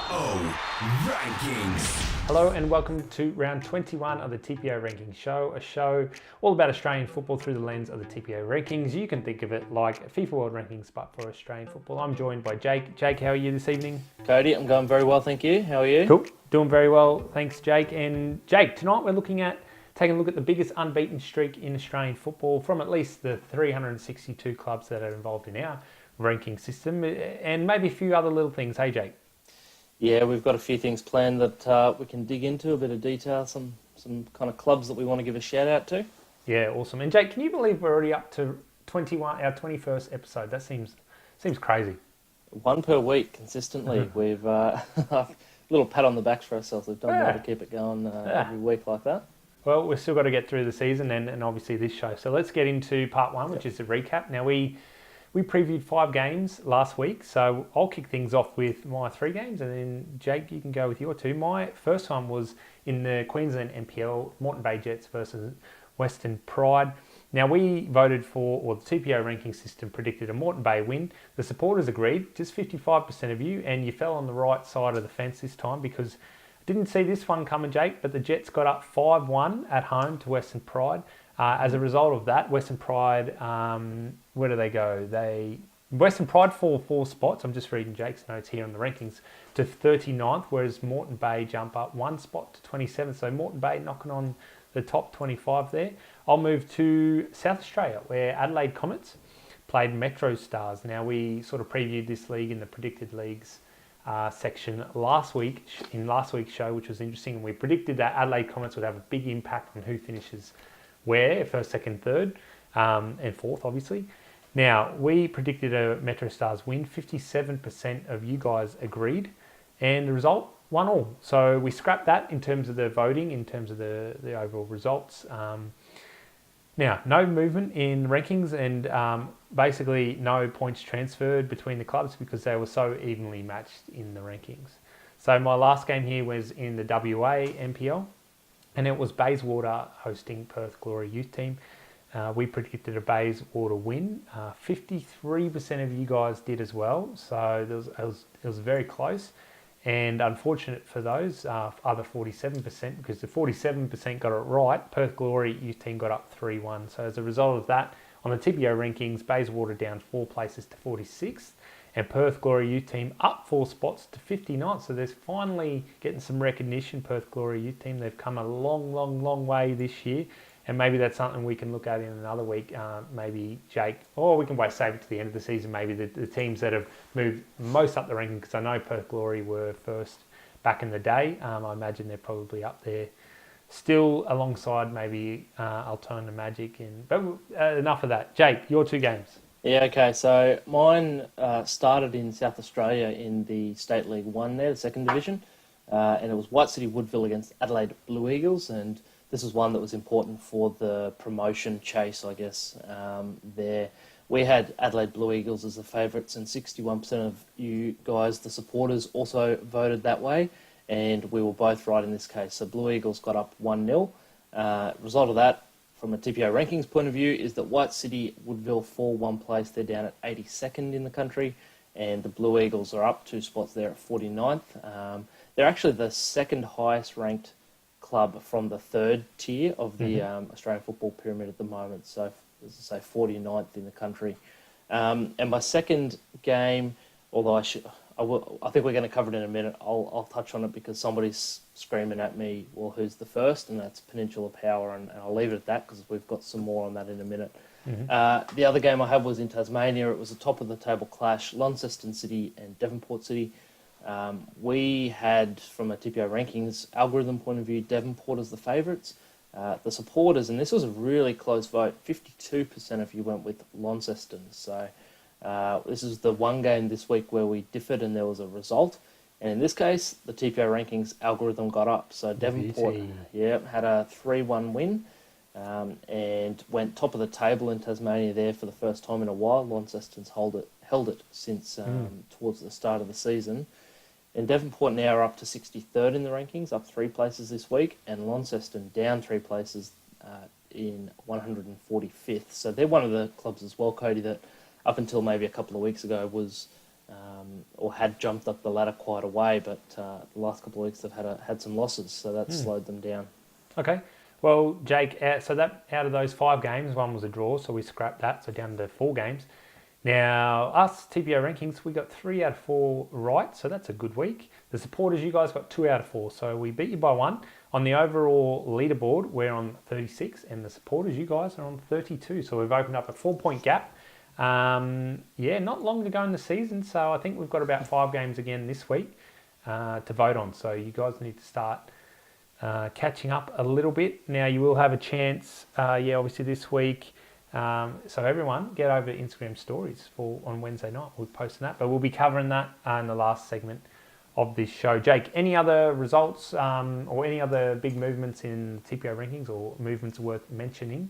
Rankings. Hello and welcome to round 21 of the TPO Rankings Show, a show all about Australian football through the lens of the TPO Rankings. You can think of it like FIFA World Rankings, but for Australian football. I'm joined by Jake. Jake, how are you this evening? Cody, I'm going very well, thank you. How are you? Cool. Doing very well. Thanks, Jake. And Jake, tonight we're taking a look at the biggest unbeaten streak in Australian football from at least the 362 clubs that are involved in our ranking system, and maybe a few other little things. Hey, Jake. Yeah, we've got a few things planned that we can dig into, a bit of detail, some kind of clubs that we want to give a shout out to. Yeah, awesome. And Jake, can you believe we're already up to 21, our 21st episode? That seems crazy. One per week consistently. We've a little pat on the back for ourselves. We've done well to keep it going every week like that. Well, we've still got to get through the season and obviously this show. So let's get into part one, which is a recap. Now, we previewed 5 games last week, so I'll kick things off with my 3 games, and then Jake, you can go with your 2. My first one was in the Queensland NPL, Moreton Bay Jets versus Western Pride. Now, we voted for, or the TPO ranking system predicted a Moreton Bay win. The supporters agreed, just 55% of you, and you fell on the right side of the fence this time because I didn't see this one coming, Jake, but the Jets got up 5-1 at home to Western Pride. As a result of that, Western Pride, where do they go? Western Pride fall 4 spots. I'm just reading Jake's notes here on the rankings to 39th, whereas Moreton Bay jump up 1 spot to 27th. So Moreton Bay knocking on the top 25 there. I'll move to South Australia, where Adelaide Comets played MetroStars. Now, we sort of previewed this league in the predicted leagues section last week's show, which was interesting. And we predicted that Adelaide Comets would have a big impact on who finishes where, first, second, third, and fourth, obviously. Now, we predicted a MetroStars win. 57% of you guys agreed, and the result, 1-1. So we scrapped that in terms of the voting, in terms of the overall results. Now, no movement in rankings, and basically no points transferred between the clubs because they were so evenly matched in the rankings. So my last game here was in the WA NPL, and it was Bayswater hosting Perth Glory Youth Team. We predicted a Bayswater win. 53% of you guys did as well, so it was very close. And unfortunate for those other 47%, because the 47% got it right, Perth Glory Youth Team got up 3-1. So as a result of that, on the TPO rankings, Bayswater down 4 places to 46th, and Perth Glory Youth Team up 4 spots to 59th. So there's finally getting some recognition, Perth Glory Youth Team. They've come a long way this year, and maybe that's something we can look at in another week. Maybe Jake, or we can save it to the end of the season. Maybe the teams that have moved most up the ranking, because I know Perth Glory were first back in the day. I imagine they're probably up there still alongside maybe Altona Magic. But enough of that. Jake, your 2 games. Yeah, okay, so mine started in South Australia in the State League 1 there, the second division, and it was White City Woodville against Adelaide Blue Eagles, and this was one that was important for the promotion chase, I guess, there. We had Adelaide Blue Eagles as the favourites, and 61% of you guys, the supporters, also voted that way, and we were both right in this case. So Blue Eagles got up 1-0. Result of that, from a TPO rankings point of view, is that White City Woodville fall 1 place. They're down at 82nd in the country, and the Blue Eagles are up 2 spots there at 49th. They're actually the second highest ranked club from the 3rd tier of the Australian football pyramid at the moment. So, as I say, 49th in the country. And my second game, although I think we're going to cover it in a minute. I'll touch on it because somebody's screaming at me, well, who's the first? And that's Peninsula Power, and I'll leave it at that because we've got some more on that in a minute. The other game I had was in Tasmania. It was a top-of-the-table clash, Launceston City and Devonport City. We had, from a TPO rankings algorithm point of view, Devonport as the favourites. The supporters, and this was a really close vote, 52% of you went with Launceston. So this is the one game this week where we differed and there was a result. And in this case, the TPO rankings algorithm got up. So Devonport had a 3-1 win and went top of the table in Tasmania there for the first time in a while. Launceston's held it since towards the start of the season. And Devonport now are up to 63rd in the rankings, up 3 places this week, and Launceston down 3 places in 145th. So they're one of the clubs as well, Cody, that up until maybe a couple of weeks ago was or had jumped up the ladder quite a way, but the last couple of weeks they've had some losses, so that's slowed them down. Okay. Well, Jake, so that out of those 5 games, one was a draw, so we scrapped that, so down to 4 games. Now, us, TPO rankings, we got 3 out of 4 right, so that's a good week. The supporters, you guys got 2 out of 4, so we beat you by 1. On the overall leaderboard, we're on 36, and the supporters, you guys, are on 32, so we've opened up a 4-point gap. Not long to go in the season, so I think we've got about 5 games again this week to vote on, so you guys need to start catching up a little bit. Now, you will have a chance, obviously this week. So everyone, get over to Instagram stories on Wednesday night. We're posting that, but we'll be covering that in the last segment of this show. Jake, any other results or any other big movements in TPO rankings or movements worth mentioning?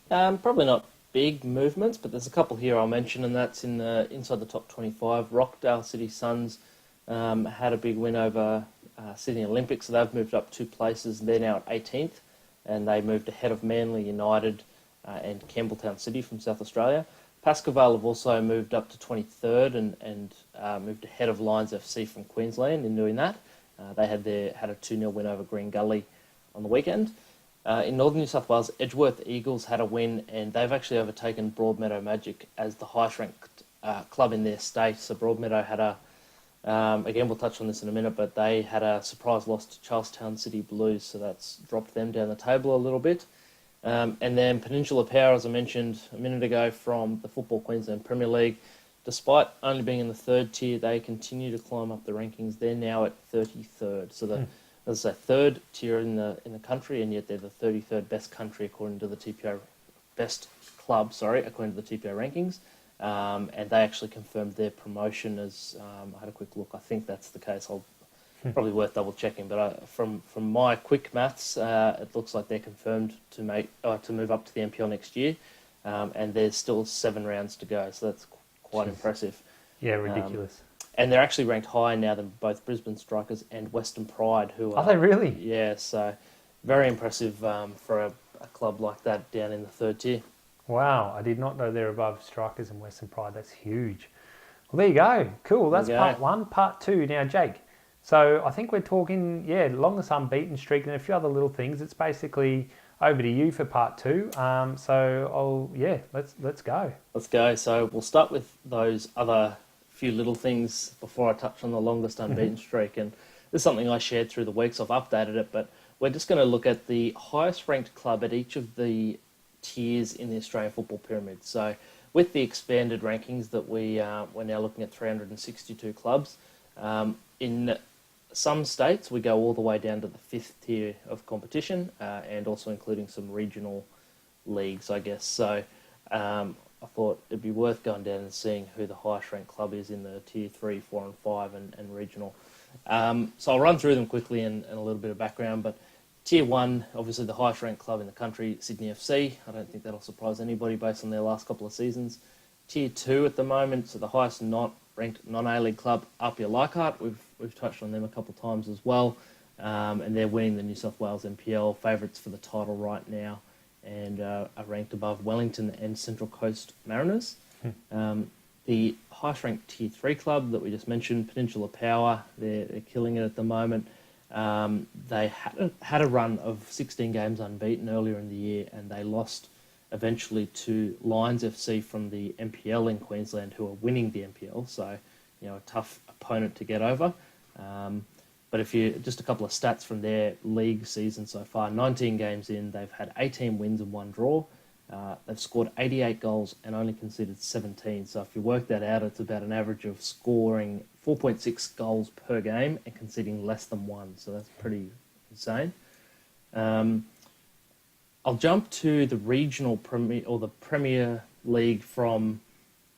Probably not big movements, but there's a couple here I'll mention, and that's inside the top 25. Rockdale City Suns had a big win over Sydney Olympics, so they've moved up 2 places. They're now at 18th, and they moved ahead of Manly United and Campbelltown City from South Australia. Pascoe have also moved up to 23rd and moved ahead of Lions FC from Queensland in doing that. They had a 2-0 win over Green Gully on the weekend. In Northern New South Wales, Edgeworth Eagles had a win, and they've actually overtaken Broadmeadow Magic as the highest ranked club in their state. So Broadmeadow had again, we'll touch on this in a minute, but they had a surprise loss to Charlestown City Blues, so that's dropped them down the table a little bit. And then Peninsula Power, as I mentioned a minute ago, from the Football Queensland Premier League. Despite only being in the 3rd tier, they continue to climb up the rankings. They're now at 33rd. So as I say, 3rd tier in the country, and yet they're the 33rd best country according to the TPO best club, according to the TPO rankings. And they actually confirmed their promotion as I had a quick look. I think that's the case. Probably worth double checking, but from my quick maths, it looks like they're confirmed to move up to the NPL next year, and there's still 7 rounds to go, so that's quite impressive. Yeah, ridiculous. And they're actually ranked higher now than both Brisbane Strikers and Western Pride, who are they really? Yeah, so very impressive for a club like that down in the 3rd tier. Wow, I did not know they're above Strikers and Western Pride. That's huge. Well, there you go. Cool. That's part 1. Part 2. Now, Jake. So I think we're talking, longest unbeaten streak and a few other little things. It's basically over to you for part 2. Let's go. Let's go. So we'll start with those other few little things before I touch on the longest unbeaten streak. And this is something I shared through the weeks. I've updated it, but we're just going to look at the highest ranked club at each of the tiers in the Australian football pyramid. So with the expanded rankings that we're now looking at 362 clubs. In some states, we go all the way down to the 5th tier of competition, and also including some regional leagues, I guess. So I thought it'd be worth going down and seeing who the highest ranked club is in the tier 3, 4 and 5 and regional. So I'll run through them quickly and a little bit of background, but tier 1, obviously the highest ranked club in the country, Sydney FC. I don't think that'll surprise anybody based on their last couple of seasons. Tier 2 at the moment, so the highest ranked non-A-League club, Apia Leichhardt. We've touched on them a couple of times as well, and they're winning the New South Wales NPL, favourites for the title right now, and are ranked above Wellington and Central Coast Mariners. The highest ranked tier 3 club that we just mentioned, Peninsula Power, they're killing it at the moment. They had a run of 16 games unbeaten earlier in the year, and they lost eventually to Lions FC from the NPL in Queensland, who are winning the NPL, so a tough opponent to get over. But just a couple of stats from their league season so far, 19 games in, they've had 18 wins and 1 draw. They've scored 88 goals and only conceded 17. So if you work that out, it's about an average of scoring 4.6 goals per game and conceding less than 1. So that's pretty insane. I'll jump to the regional premier or the Premier League from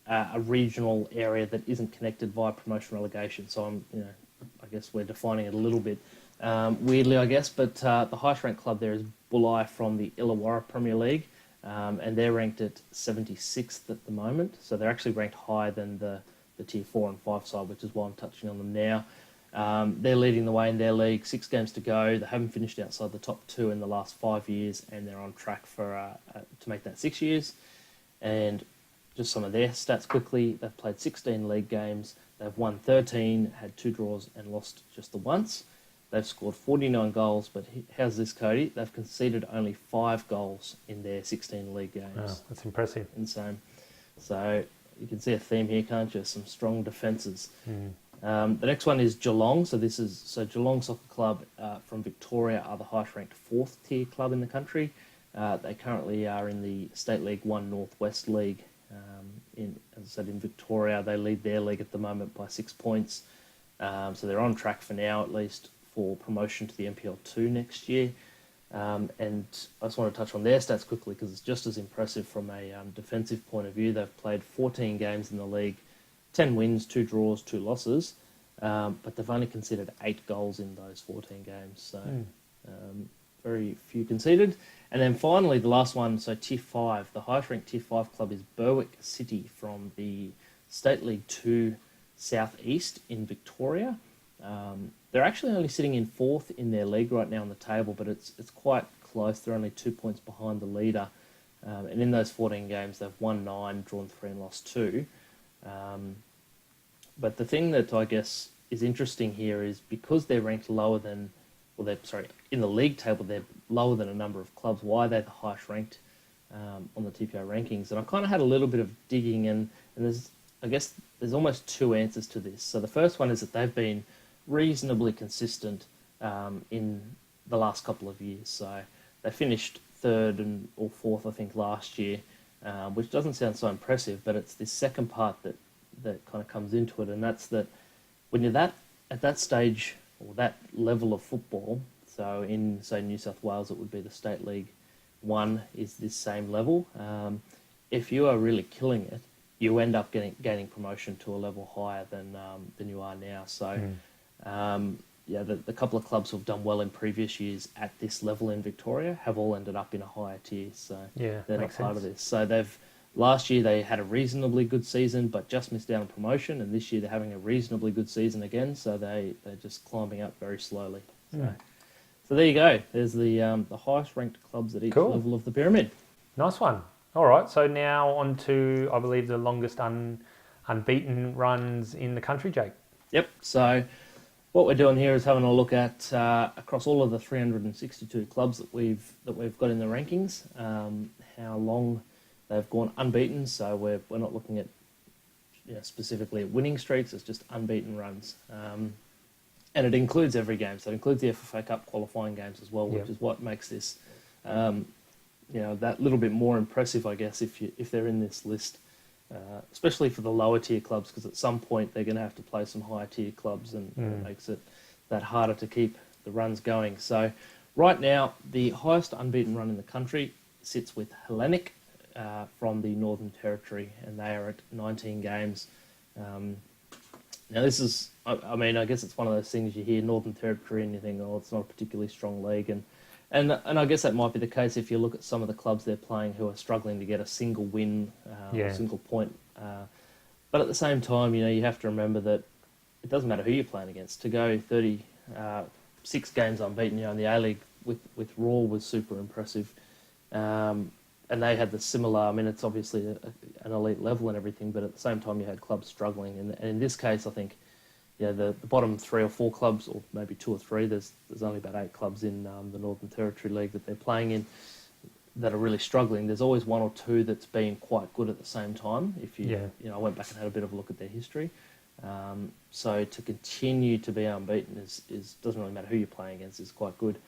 a regional area that isn't connected via promotion relegation. So I guess we're defining it a little bit weirdly, I guess. But the highest ranked club there is Bulli from the Illawarra Premier League, and they're ranked at 76th at the moment. So they're actually ranked higher than the tier 4 and 5 side, which is why I'm touching on them now. They're leading the way in their league, 6 games to go. They haven't finished outside the top 2 in the last 5 years, and they're on track for to make that 6 years. And just some of their stats quickly. They've played 16 league games. They've won 13, had 2 draws, and lost just the once. They've scored 49 goals, but how's this, Cody? They've conceded only 5 goals in their 16 league games. Oh, that's impressive. Insane. So you can see a theme here, can't you? Some strong defences. The next one is Geelong. So Geelong Soccer Club from Victoria are the highest-ranked 4th tier club in the country. They currently are in the State League 1 Northwest League. As I said, in Victoria, they lead their league at the moment by 6 points. So they're on track for now, at least, for promotion to the NPL2 next year. And I just want to touch on their stats quickly because it's just as impressive from a defensive point of view. They've played 14 games in the league, 10 wins, 2 draws, 2 losses, but they've only conceded 8 goals in those 14 games. So very few conceded. And then finally, the last one, so Tier 5, the highest ranked Tier 5 club is Berwick City from the State League 2 South East in Victoria. They're actually only sitting in 4th in their league right now on the table, but it's quite close. They're only 2 points behind the leader. And in those 14 games, they've won 9, drawn 3 and lost 2. But the thing that I guess is interesting here is because they're ranked lower than, in the league table, they're lower than a number of clubs. Why are they the highest ranked on the TPO rankings? And I kind of had a little bit of digging, and there's almost 2 answers to this. So the first one is that they've been reasonably consistent in the last couple of years. So they finished 3rd or 4th, I think, last year, which doesn't sound so impressive, but it's this second part that kind of comes into it, and that's that when you're at that stage or that level of football, so in, say, New South Wales, it would be the State League 1 is this same level. If you are really killing it, you end up gaining promotion to a level higher than you are now. So, the couple of clubs who've done well in previous years at this level in Victoria have all ended up in a higher tier. So they're not part of this. So last year they had a reasonably good season, but just missed out on promotion, and this year they're having a reasonably good season again. So they're just climbing up very slowly. So there you go. There's the highest ranked clubs at each level of the pyramid. Nice one. All right. So now on to, I believe, the longest unbeaten runs in the country, Jake. Yep. So what we're doing here is having a look at across all of the 362 clubs that we've got in the rankings, how long they've gone unbeaten. So we're not looking at specifically at winning streaks. It's just unbeaten runs. And it includes every game. So it includes the FFA Cup qualifying games as well, which is what makes this, that little bit more impressive, I guess, if they're in this list, especially for the lower tier clubs, because at some point they're going to have to play some higher tier clubs, and it makes it that harder to keep the runs going. So right now, the highest unbeaten run in the country sits with Hellenic from the Northern Territory, and they are at 19 games. Now this is, I guess it's one of those things you hear Northern Territory and you think, oh, it's not a particularly strong league, and I guess that might be the case if you look at some of the clubs they're playing who are struggling to get a single win, or a single point. But at the same time, you have to remember that it doesn't matter who you're playing against. To go 36 games unbeaten, in the A-League with Raw was super impressive. And they had the similar, it's obviously an elite level and everything, but at the same time you had clubs struggling. And in this case, I think, the bottom 3 or 4 clubs, or maybe 2 or 3, there's only about 8 clubs in the Northern Territory League that they're playing in that are really struggling. There's always 1 or 2 that's been quite good at the same time. I went back and had a bit of a look at their history. So to continue to be unbeaten is doesn't really matter who you're playing against, is quite good.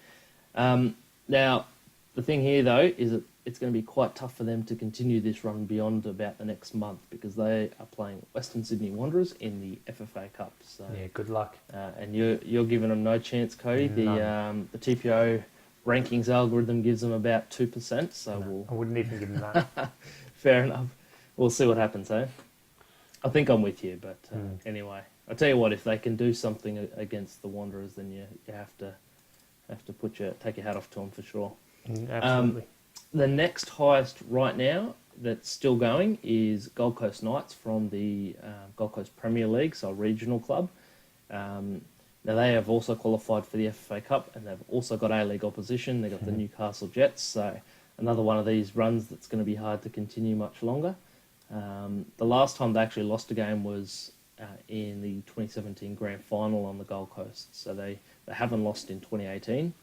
Now, the thing here, though, is that it's going to be quite tough for them to continue this run beyond about the next month, because they are playing Western Sydney Wanderers in the FFA Cup. So, good luck. And you're giving them no chance, Cody. The TPO rankings algorithm gives them about 2%. So I wouldn't even give them that. Fair enough. We'll see what happens, eh? I think I'm with you, but anyway, I'll tell you what. If they can do something against the Wanderers, then you have to take your hat off to them for sure. Absolutely. The next highest right now that's still going is Gold Coast Knights from the Gold Coast Premier League, so a regional club. Now they have also qualified for the FFA Cup, and they've also got A-League opposition. They've got the Newcastle Jets, so another one of these runs that's going to be hard to continue much longer. The last time they actually lost a game was in the 2017 Grand Final on the Gold Coast. So they haven't lost in 2018.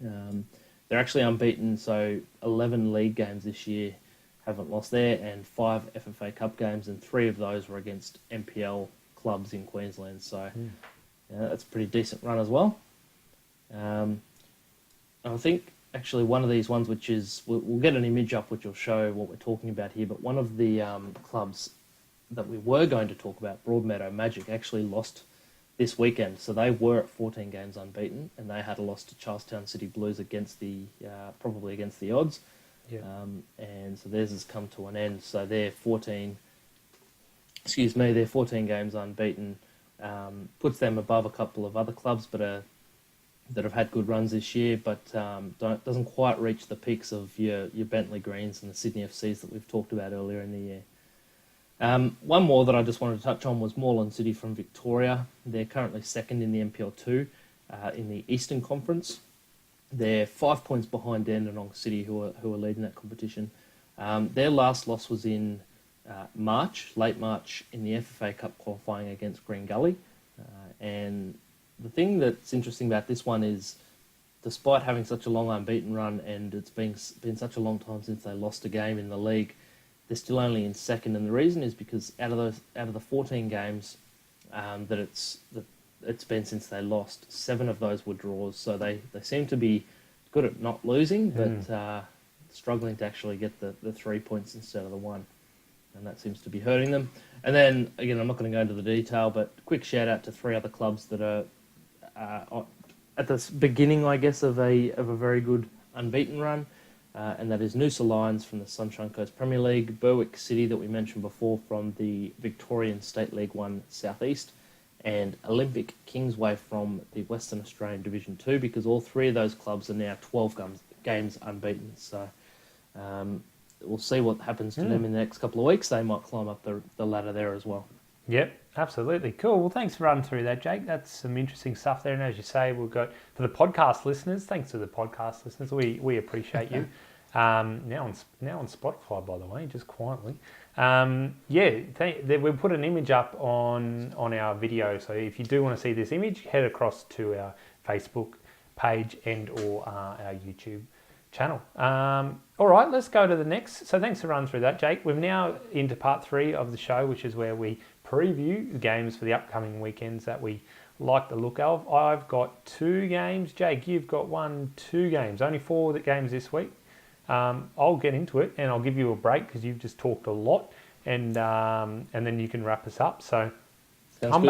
They're actually unbeaten, so 11 league games this year haven't lost there, and 5 FFA Cup games, and 3 of those were against NPL clubs in Queensland. So that's a pretty decent run as well. I think actually one of these ones, which is, we'll get an image up which will show what we're talking about here, but one of the clubs that we were going to talk about, Broadmeadow Magic, actually lost this weekend. So they were at 14 games unbeaten, and they had a loss to Charlestown City Blues against the probably against the odds. Yeah. And so theirs has come to an end. So they're 14 games unbeaten, puts them above a couple of other clubs, but that have had good runs this year, but doesn't quite reach the peaks of your Bentley Greens and the Sydney FCs that we've talked about earlier in the year. One more that I just wanted to touch on was Moreton City from Victoria. They're currently second in the NPL2 in the Eastern Conference. They're 5 points behind Dandenong City, who are leading that competition. Their last loss was in late March, in the FFA Cup qualifying against Green Gully. And the thing that's interesting about this one is, despite having such a long unbeaten run, and it's been such a long time since they lost a game in the league, they're still only in second. And the reason is because out of the 14 games that it's been since they lost, 7 of those were draws. So they seem to be good at not losing, but struggling to actually get the 3 points instead of the 1. And that seems to be hurting them. And then, again, I'm not going to go into the detail, but quick shout out to 3 other clubs that are at the beginning, I guess, of a very good unbeaten run, and that is Noosa Lions from the Sunshine Coast Premier League, Berwick City that we mentioned before from the Victorian State League 1 Southeast, and Olympic Kingsway from the Western Australian Division 2, because all 3 of those clubs are now 12 games unbeaten. So we'll see what happens to them in the next couple of weeks. They might climb up the ladder there as well. Yep, absolutely. Cool. Well, thanks for running through that, Jake. That's some interesting stuff there. And as you say, we've got, for the podcast listeners, thanks to the podcast listeners, we appreciate you. Now on Spotify, by the way, just quietly. We'll put an image up on our video. So if you do want to see this image, head across to our Facebook page and or our YouTube channel. All right, let's go to the next. So thanks for running through that, Jake. We're now into part 3 of the show, which is where we preview the games for the upcoming weekends that we like the look of. I've got 2 games. Jake, you've got 2 games. Only 4 games this week. I'll get into it and I'll give you a break because you've just talked a lot, and then you can wrap us up. So I'm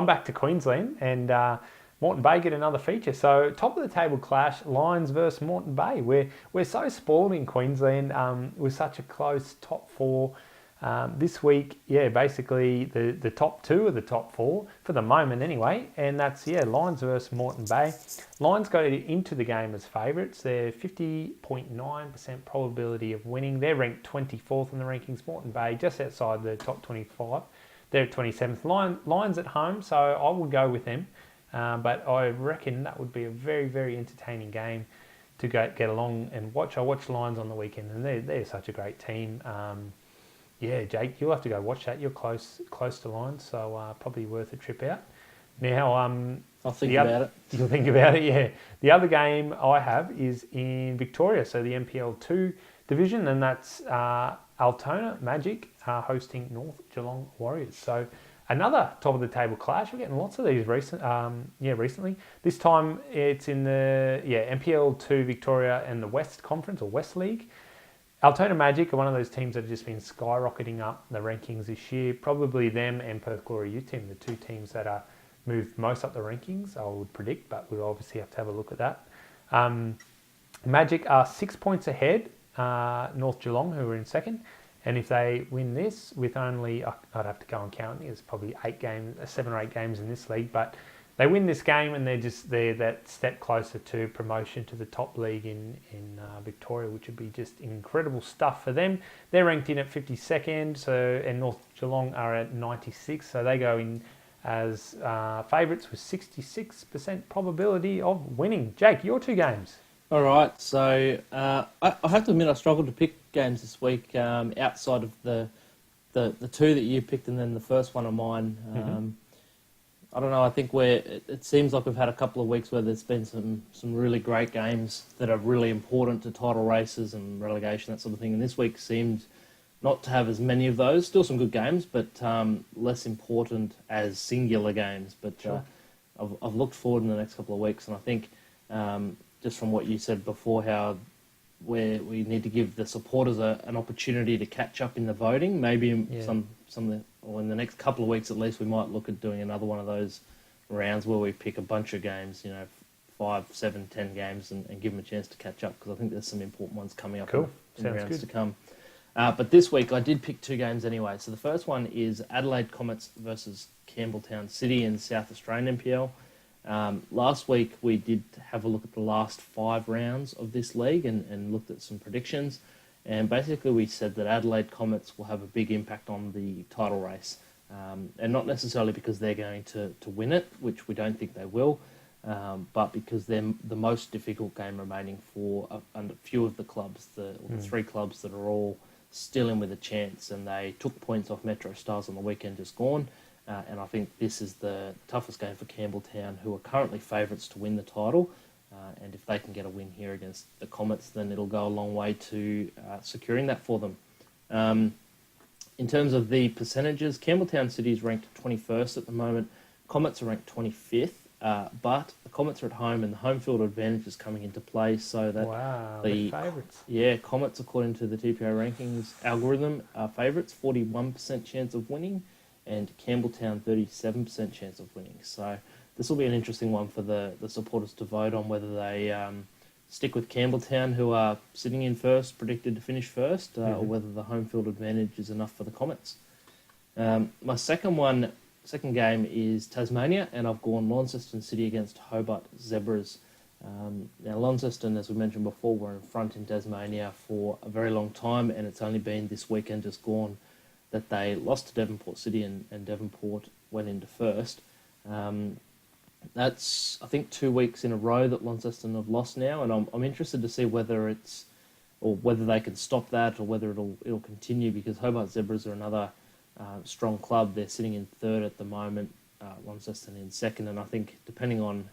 back to Queensland, and Moreton Bay get another feature. So top of the table clash, Lions versus Moreton Bay. We're so spoiled in Queensland with such a close top 4. This week, basically the top 2 are the top 4 for the moment anyway, and that's Lions versus Moreton Bay. Lions go into the game as favourites. They're 50.9% probability of winning. They're ranked 24th in the rankings. Moreton Bay just outside the top 25. They're at 27th. Lions at home, so I would go with them. But I reckon that would be a very, very entertaining game to get along and watch. I watched Lions on the weekend, and they're such a great team. Jake, you'll have to go watch that. You're close to Lions, so probably worth a trip out. Now, I'll think about it. You'll think about it, yeah. The other game I have is in Victoria, so the NPL2 division, and that's Altona Magic hosting North Geelong Warriors. So another top of the table clash. We're getting lots of these recently. This time it's in the NPL2 Victoria and the West Conference or West League. Altona Magic are one of those teams that have just been skyrocketing up the rankings this year. Probably them and Perth Glory Youth Team, the 2 teams that are moved most up the rankings, I would predict, but we'll obviously have to have a look at that. Magic are 6 points ahead, North Geelong, who are in second. And if they win this with only, I'd have to go and count, there's probably 7 or 8 games in this league, but they win this game and they're that step closer to promotion to the top league in Victoria, which would be just incredible stuff for them. They're ranked in at 52nd, and North Geelong are at 96, so they go in as favourites with 66% probability of winning. Jake, your 2 games. All right, so I have to admit I struggled to pick games this week outside of the two that you picked and then the first one of mine. I don't know, I think it seems like we've had a couple of weeks where there's been some really great games that are really important to title races and relegation, that sort of thing, and this week seemed not to have as many of those. Still some good games, but less important as singular games. But Sure. I've looked forward in the next couple of weeks, and I think just from what you said before, how we need to give the supporters an opportunity to catch up in the voting. Maybe or in the next couple of weeks at least, we might look at doing another one of those rounds where we pick a bunch of games, 5, 7, 10 games, and give them a chance to catch up, because I think there's some important ones coming up in rounds to come. But this week I did pick two games anyway. So the first one is Adelaide Comets versus Campbelltown City in South Australian NPL. Last week we did have a look at the last 5 rounds of this league and looked at some predictions. And basically we said that Adelaide Comets will have a big impact on the title race. And not necessarily because they're going to win it, which we don't think they will, but because they're the most difficult game remaining for a few of the clubs, the 3 clubs that are all still in with a chance, and they took points off MetroStars on the weekend just gone. And I think this is the toughest game for Campbelltown, who are currently favourites to win the title. And if they can get a win here against the Comets, then it'll go a long way to securing that for them. In terms of the percentages, Campbelltown City is ranked 21st at the moment. Comets are ranked 25th, but the Comets are at home and the home field advantage is coming into play, so that the favourites. Yeah, Comets, according to the TPO rankings algorithm, are favourites, 41% chance of winning, and Campbelltown 37% chance of winning. So this will be an interesting one for the supporters to vote on, whether they stick with Campbelltown, who are sitting in first, predicted to finish first, or whether the home field advantage is enough for the Comets. My second game is Tasmania, and I've gone Launceston City against Hobart Zebras. Now, Launceston, as we mentioned before, were in front in Tasmania for a very long time, and it's only been this weekend just gone that they lost to Devonport City, and Devonport went into first. That's, I think, 2 weeks in a row that Launceston have lost now, and I'm interested to see whether they can stop that, or whether it'll continue, because Hobart Zebras are another strong club. They're sitting in third at the moment, Launceston in second, and I think depending on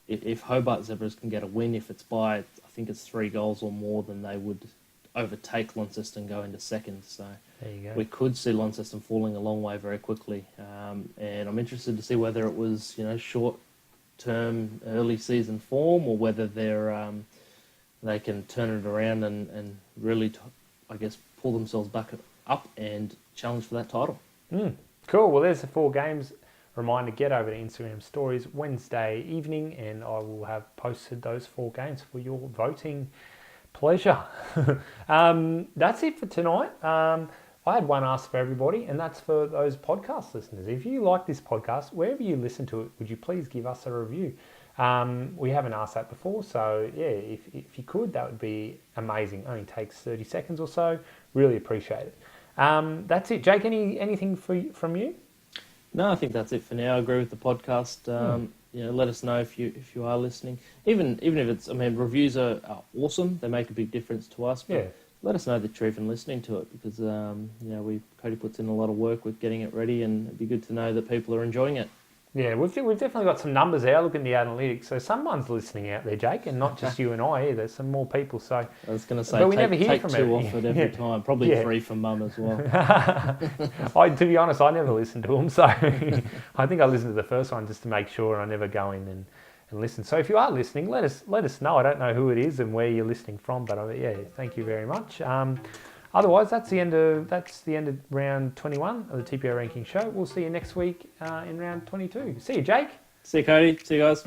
if Hobart Zebras can get a win, if it's by, I think it's 3 goals or more, then they would overtake Launceston, go into second. So there you go. We could see Launceston falling a long way very quickly, and I'm interested to see whether it was short-term early season form, or whether they can turn it around and really, pull themselves back up and challenge for that title. Cool. Well, there's the 4 games. Reminder, get over to Instagram stories Wednesday evening, and I will have posted those 4 games for your voting pleasure. That's it for tonight. I had one ask for everybody, and that's for those podcast listeners. If you like this podcast, wherever you listen to it, would you please give us a review? We haven't asked that before, so yeah, if you could, that would be amazing. Only takes 30 seconds or so. Really appreciate it. That's it. Jake, anything from you? No, I think that's it for now. I agree with the podcast. Let us know if you are listening. Even if it's, reviews are awesome. They make a big difference to us. But let us know that you're even listening to it, because Cody puts in a lot of work with getting it ready, and it'd be good to know that people are enjoying it. Yeah, we've definitely got some numbers there. Look at the analytics. So someone's listening out there, Jake, and not just you and I either. Some more people. So I was going to say, but we never hear from 2 off it every time. Probably 3 from Mum as well. To be honest, I never listen to them. So I think I listened to the first one just to make sure I never go in and listen. So if you are listening, let us know. I don't know who it is and where you're listening from, but thank you very much. Otherwise, that's the end of round 21 of the TPO Ranking Show. We'll see you next week in round 22. See you, Jake. See you, Cody. See you guys.